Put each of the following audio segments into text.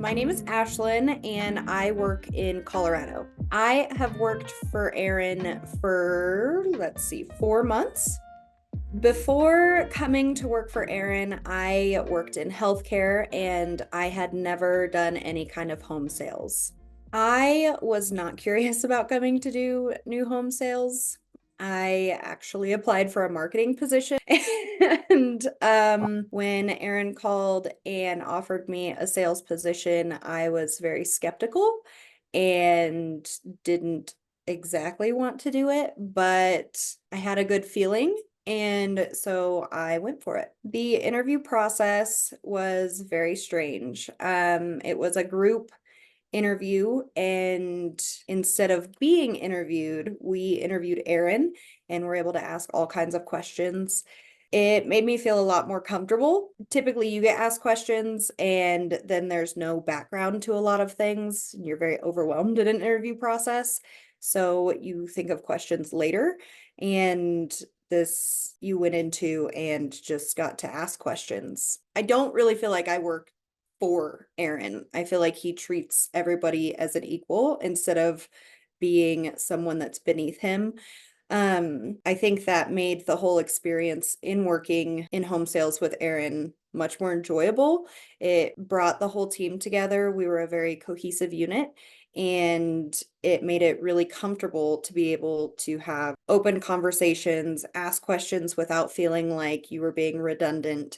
My name is Ashlynn and I work in Colorado. I have worked for Aaron for, 4 months. Before coming to work for Aaron, I worked in healthcare and I had never done any kind of home sales. I was not curious about coming to do new home sales. I actually applied for a marketing position. And when Aaron called and offered me a sales position, I was very skeptical and didn't exactly want to do it, but I had a good feeling. And so I went for it. The interview process was very strange. It was a group interview, and instead of being interviewed, we interviewed Aaron and were able to ask all kinds of questions. It made me feel a lot more comfortable. Typically, you get asked questions and then there's no background to a lot of things. You're very overwhelmed in an interview process. So you think of questions later, and this you went into and just got to ask questions. I don't really feel like I work for Aaron. I feel like he treats everybody as an equal instead of being someone that's beneath him. I think that made the whole experience in working in home sales with Aaron much more enjoyable. It brought the whole team together. We were a very cohesive unit, and it made it really comfortable to be able to have open conversations, ask questions without feeling like you were being redundant.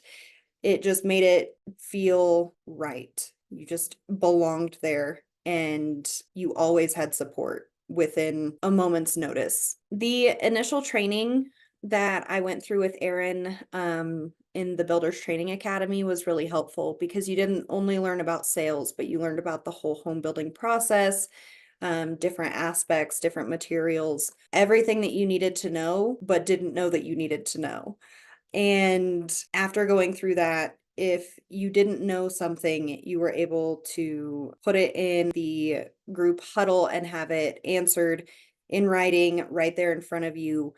It just made it feel right. You just belonged there and you always had support within a moment's notice. The initial training that I went through with Aaron in the Builders Training Academy was really helpful because you didn't only learn about sales, but you learned about the whole home building process, different aspects, different materials, everything that you needed to know, but didn't know that you needed to know. And after going through that, if you didn't know something, you were able to put it in the group huddle and have it answered in writing right there in front of you.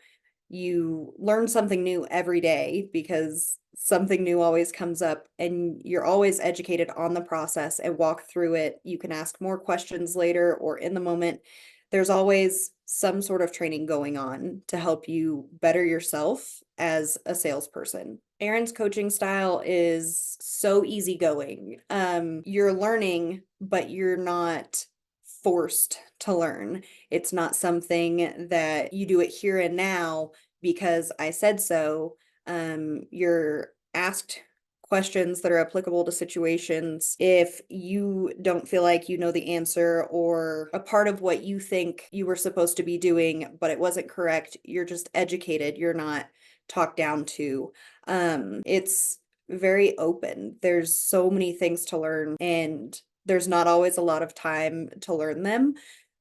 You learn something new every day because something new always comes up, and you're always educated on the process and walk through it. You can ask more questions later or in the moment. There's always some sort of training going on to help you better yourself as a salesperson. Aaron's coaching style is so easygoing. You're learning, but you're not forced to learn. It's not something that you do it here and now because I said so. You're asked questions that are applicable to situations. If you don't feel like you know the answer or a part of what you think you were supposed to be doing, but it wasn't correct, you're just educated. You're not talked down to. It's very open. There's so many things to learn, and there's not always a lot of time to learn them,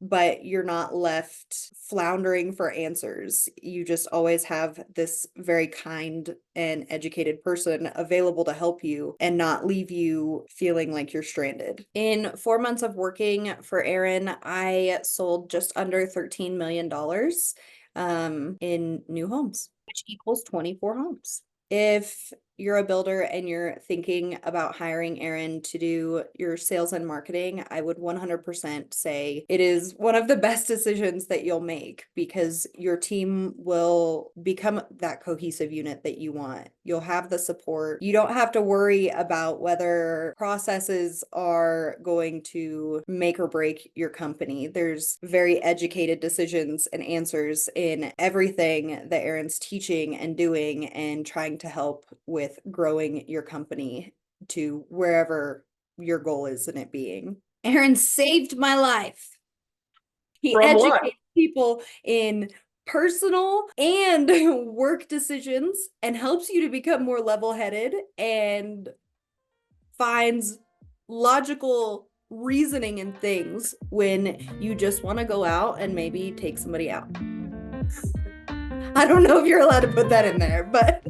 but you're not left floundering for answers. You just always have this very kind and educated person available to help you and not leave you feeling like you're stranded. In 4 months of working for Aaron, I sold just under $13 million in new homes, which equals 24 homes. If you're a builder and you're thinking about hiring Aaron to do your sales and marketing, I would 100% say it is one of the best decisions that you'll make because your team will become that cohesive unit that you want. You'll have the support. You don't have to worry about whether processes are going to make or break your company. There's very educated decisions and answers in everything that Aaron's teaching and doing and trying to help with growing your company to wherever your goal is in it being. Aaron saved my life. He From what? educates people in personal and work decisions and helps you to become more level-headed and finds logical reasoning in things when you just want to go out and maybe take somebody out. I don't know if you're allowed to put that in there, but